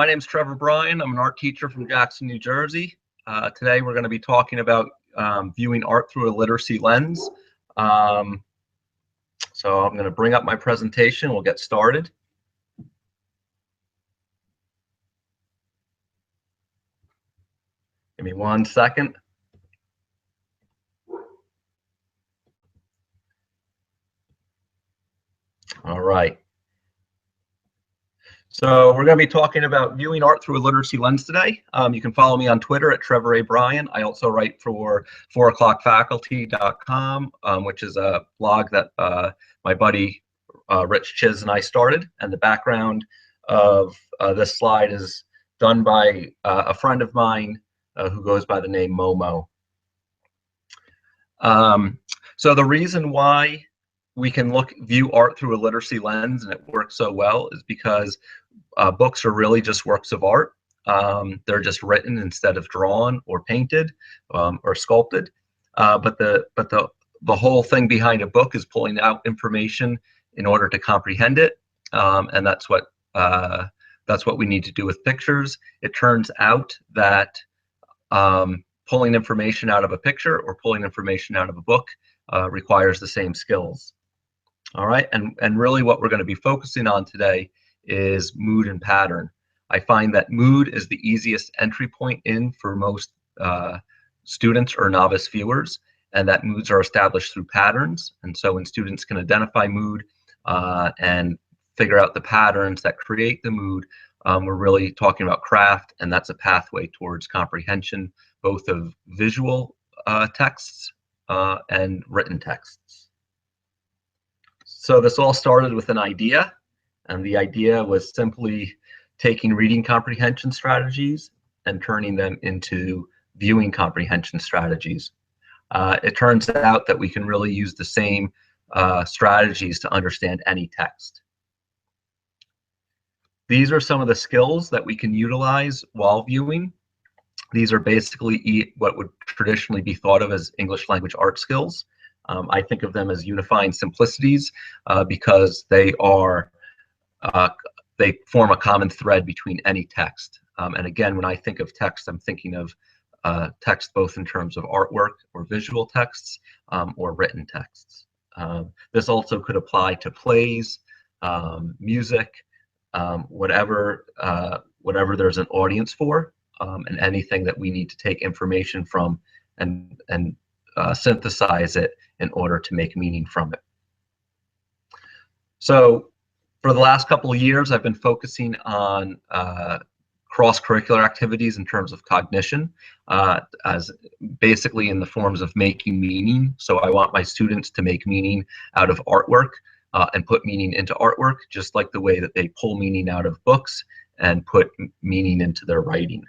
My name is Trevor Bryan. I'm an art teacher from Jackson, New Jersey. Today we're going to be talking about viewing art through a literacy lens. So I'm going to bring up my presentation. We'll get started. Give me 1 second. All right. So we're going to be talking about viewing art through a literacy lens today. You can follow me on Twitter at Trevor A. Bryan. I also write for 4o'clockfaculty.com, which is a blog that my buddy Rich Chiz and I started. And the background of this slide is done by a friend of mine who goes by the name Momo. So the reason why we can view art through a literacy lens and it works so well is because books are really just works of art. They're just written instead of drawn or painted or sculpted. But the whole thing behind a book is pulling out information in order to comprehend it, and that's what we need to do with pictures. It turns out that pulling information out of a picture or pulling information out of a book requires the same skills. All right, and really what we're going to be focusing on today is mood and pattern. I find that mood is the easiest entry point in for most students or novice viewers, and that moods are established through patterns. And so when students can identify mood and figure out the patterns that create the mood, we're really talking about craft, and that's a pathway towards comprehension, both of visual texts and written texts. So this all started with an idea, and the idea was simply taking reading comprehension strategies and turning them into viewing comprehension strategies. It turns out that we can really use the same strategies to understand any text. These are some of the skills that we can utilize while viewing. These are basically what would traditionally be thought of as English language art skills. I think of them as unifying simplicities because they form a common thread between any text. And again, when I think of text, I'm thinking of text both in terms of artwork or visual texts or written texts. This also could apply to plays, music, whatever there's an audience for, and anything that we need to take information from and synthesize it in order to make meaning from it. So for the last couple of years, I've been focusing on cross-curricular activities in terms of cognition, as basically in the forms of making meaning. So I want my students to make meaning out of artwork and put meaning into artwork, just like the way that they pull meaning out of books and put meaning into their writing.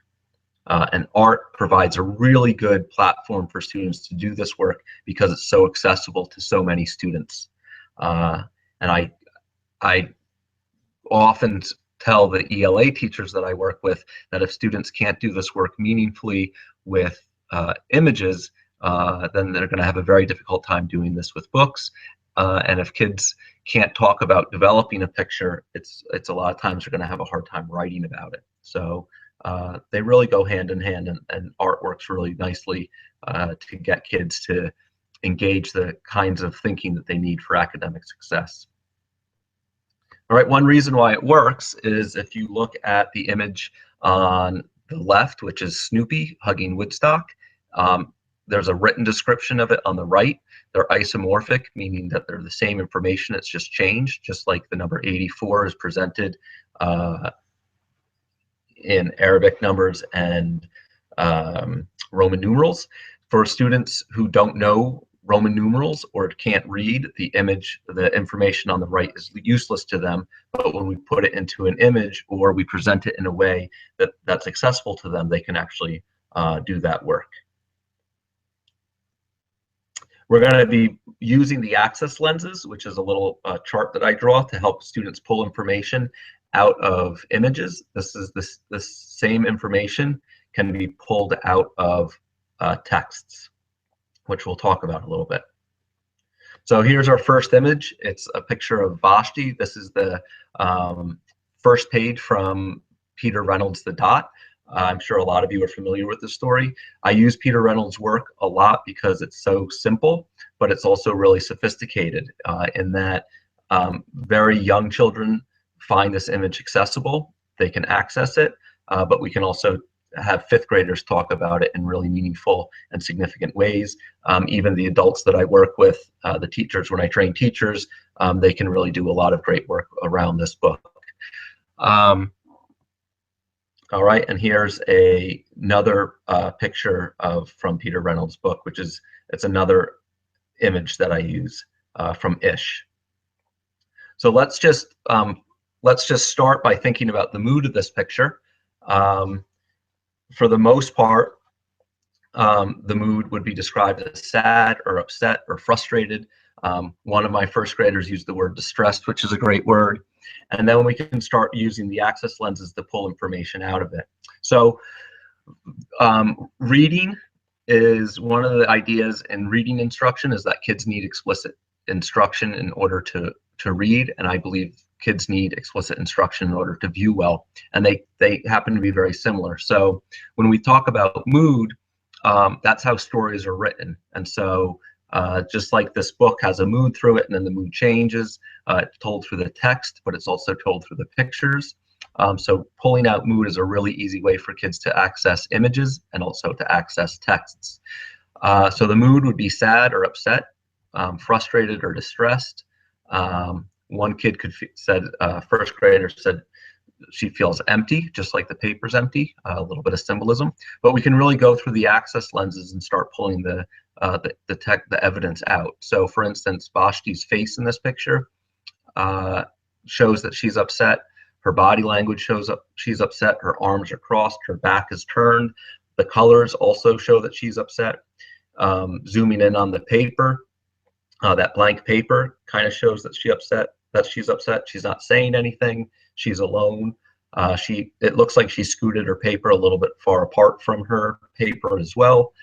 And art provides a really good platform for students to do this work because it's so accessible to so many students. And I often tell the ELA teachers that I work with that if students can't do this work meaningfully with images, then they're going to have a very difficult time doing this with books. And if kids can't talk about developing a picture, it's a lot of times they're going to have a hard time writing about it. So they really go hand in hand, and art works really nicely to get kids to engage the kinds of thinking that they need for academic success. All right, one reason why it works is if you look at the image on the left, which is Snoopy hugging Woodstock, there's a written description of it on the right. They're isomorphic, meaning that they're the same information, it's just changed, just like the number 84 is presented in Arabic numbers and Roman numerals. For students who don't know Roman numerals or can't read the image, the information on the right is useless to them. But when we put it into an image or we present it in a way that's accessible to them, they can actually do that work. We're going to be using the axis lenses, which is a little chart that I draw to help students pull information out of images. This same information can be pulled out of texts, which we'll talk about a little bit. So here's our first image. It's a picture of Vashti. This is the first page from Peter Reynolds' The Dot. I'm sure a lot of you are familiar with this story. I use Peter Reynolds' work a lot because it's so simple, but it's also really sophisticated in that very young children find this image accessible. They can access it, but we can also have fifth graders talk about it in really meaningful and significant ways. Even the adults that I work with, the teachers, when I train teachers, they can really do a lot of great work around this book. All right, and here's another picture from Peter Reynolds' book, it's another image that I use from Ish. So let's just start by thinking about the mood of this picture. For the most part, the mood would be described as sad or upset or frustrated. One of my first graders used the word distressed, which is a great word. And then we can start using the access lenses to pull information out of it. So reading is one of the ideas in reading instruction, is that kids need explicit instruction in order to read, and I believe kids need explicit instruction in order to view well, and they happen to be very similar. So when we talk about mood, that's how stories are written. And so just like this book has a mood through it, and then the mood changes, it's told through the text, but it's also told through the pictures. So pulling out mood is a really easy way for kids to access images and also to access texts. So the mood would be sad or upset, frustrated or distressed. One kid first grader said she feels empty, just like the paper's empty, a little bit of symbolism. But we can really go through the access lenses and start pulling the evidence out. So for instance, Vashti's face in this picture shows that she's upset. Her body language shows up she's upset. Her arms are crossed, her back is turned. The colors also show that she's upset. Zooming in on the paper, that blank paper kind of shows that she's upset. She's not saying anything. She's alone. It looks like she scooted her paper a little bit far apart from her paper as well.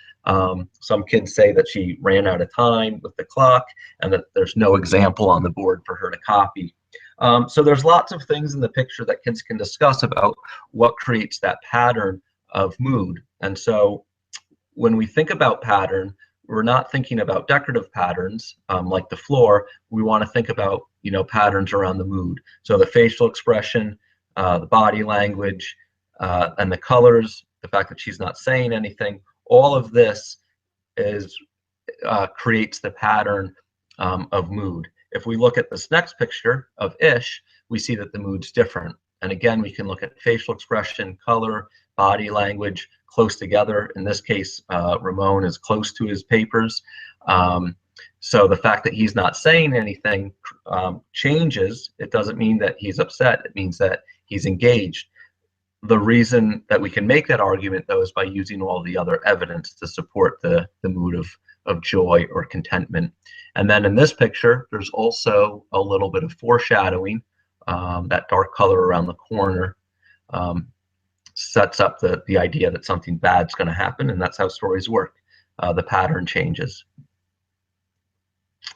Some kids say that she ran out of time with the clock and that there's no example on the board for her to copy. So there's lots of things in the picture that kids can discuss about what creates that pattern of mood. And so when we think about pattern, we're not thinking about decorative patterns like the floor. We want to think about, patterns around the mood. So the facial expression, the body language, and the colors, the fact that she's not saying anything, all of this creates the pattern of mood. If we look at this next picture of Ish, we see that the mood's different. And again, we can look at facial expression, color, body language close together. In this case, Ramon is close to his papers. So the fact that he's not saying anything changes. It doesn't mean that he's upset. It means that he's engaged. The reason that we can make that argument, though, is by using all the other evidence to support the mood of joy or contentment. And then in this picture, there's also a little bit of foreshadowing. That dark color around the corner sets up the idea that something bad's going to happen, and that's how stories work. The pattern changes.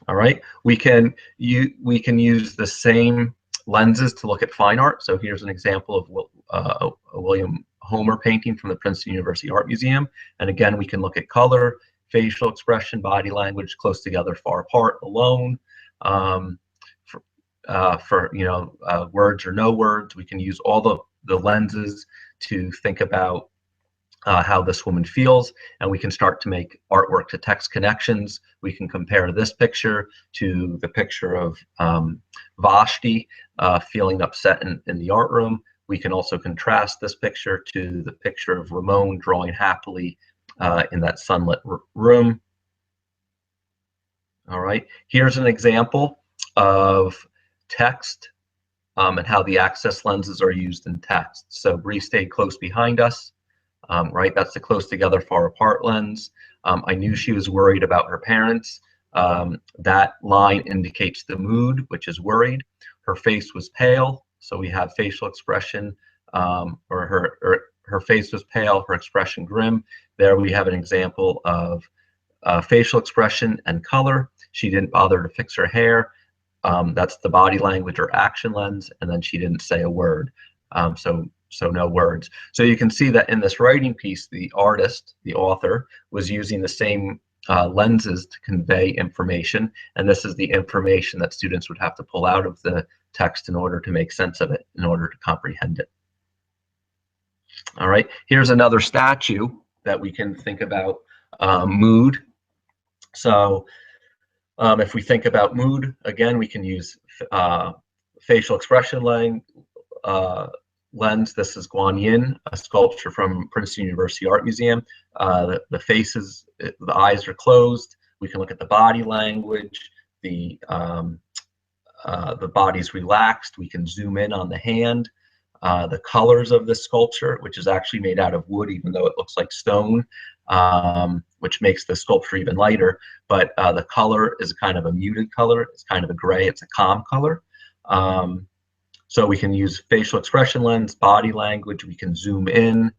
All right, we can use the same lenses to look at fine art. So here's an example of a William Homer painting from the Princeton University Art Museum. And again, we can look at color, facial expression, body language, close together, far apart, alone. For words or no words, we can use all the lenses to think about how this woman feels, and we can start to make artwork to text connections. We can compare this picture to the picture of Vashti feeling upset in the art room. We can also contrast this picture to the picture of Ramon drawing happily in that sunlit room. All right, here's an example of text and how the access lenses are used in text. So Bree stayed close behind us. Right, that's the close together, far apart lens. I knew she was worried about her parents. That line indicates the mood, which is worried. Her face was pale, so we have facial expression, or her face was pale, her expression grim. There we have an example of facial expression and color. She didn't bother to fix her hair. That's the body language or action lens, and then she didn't say a word. So so no words. So you can see that in this writing piece, the artist, the author, was using the same lenses to convey information, and this is the information that students would have to pull out of the text in order to make sense of it, in order to comprehend it. All right, here's another statue that we can think about mood. So if we think about mood, again, we can use facial expression lens. This is Guanyin, a sculpture from Princeton University Art Museum. The faces, the eyes are closed. We can look at the body language. The body's relaxed. We can zoom in on the hand. The colors of this sculpture, which is actually made out of wood, even though it looks like stone, which makes the sculpture even lighter. But the color is kind of a muted color. It's kind of a gray. It's a calm color. So we can use facial expression lens, body language. We can zoom in.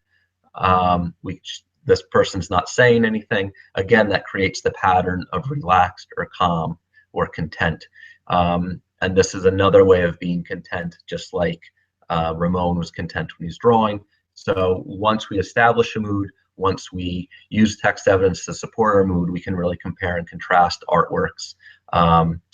This person's not saying anything. Again, that creates the pattern of relaxed or calm or content. And this is another way of being content, just like Ramon was content when he's drawing. So once we establish a mood, once we use text evidence to support our mood, we can really compare and contrast artworks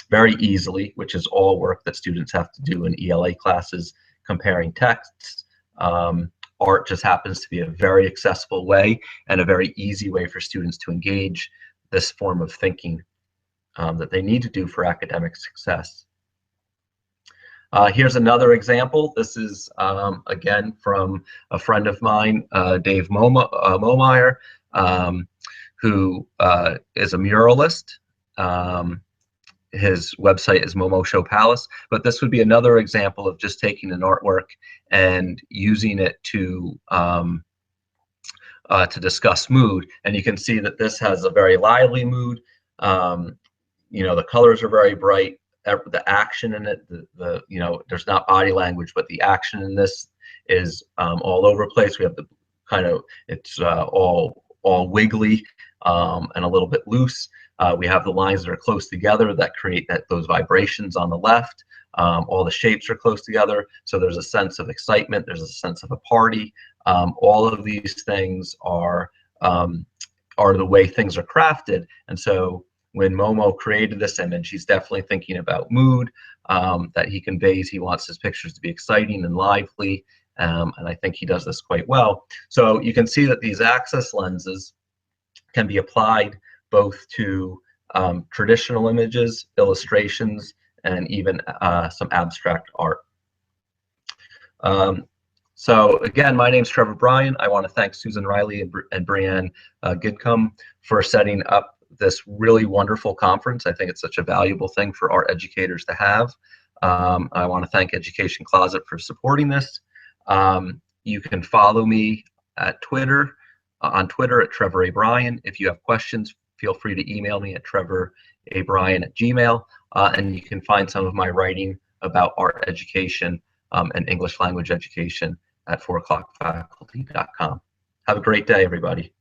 very easily, which is all work that students have to do in ELA classes, comparing texts. Art just happens to be a very accessible way and a very easy way for students to engage this form of thinking that they need to do for academic success. Here's another example. This is, again, from a friend of mine, Dave Momeyer, who is a muralist. His website is Momo Show Palace, but this would be another example of just taking an artwork and using it to discuss mood. And you can see that this has a very lively mood. You know, the colors are very bright. The action in it, you know, there's not body language, but the action in this is all over the place. We have the kind of, it's all wiggly and a little bit loose. We have the lines that are close together that create those vibrations on the left. All the shapes are close together, so there's a sense of excitement. There's a sense of a party. All of these things are the way things are crafted, and so when Momo created this image, he's definitely thinking about mood that he conveys. He wants his pictures to be exciting and lively, and I think he does this quite well. So you can see that these axis lenses can be applied both to traditional images, illustrations, and even some abstract art. So again, my name's Trevor Bryan. I want to thank Susan Riley and Brianne Gidcombe for setting up this really wonderful conference. I think it's such a valuable thing for art educators to have. I want to thank Education Closet for supporting this. You can follow me at Twitter, on Twitter at Trevor A. Bryan. If you have questions, feel free to email me at trevorabryan@gmail.com. And you can find some of my writing about art education and English language education at 4o'clockfaculty.com. Have a great day, everybody.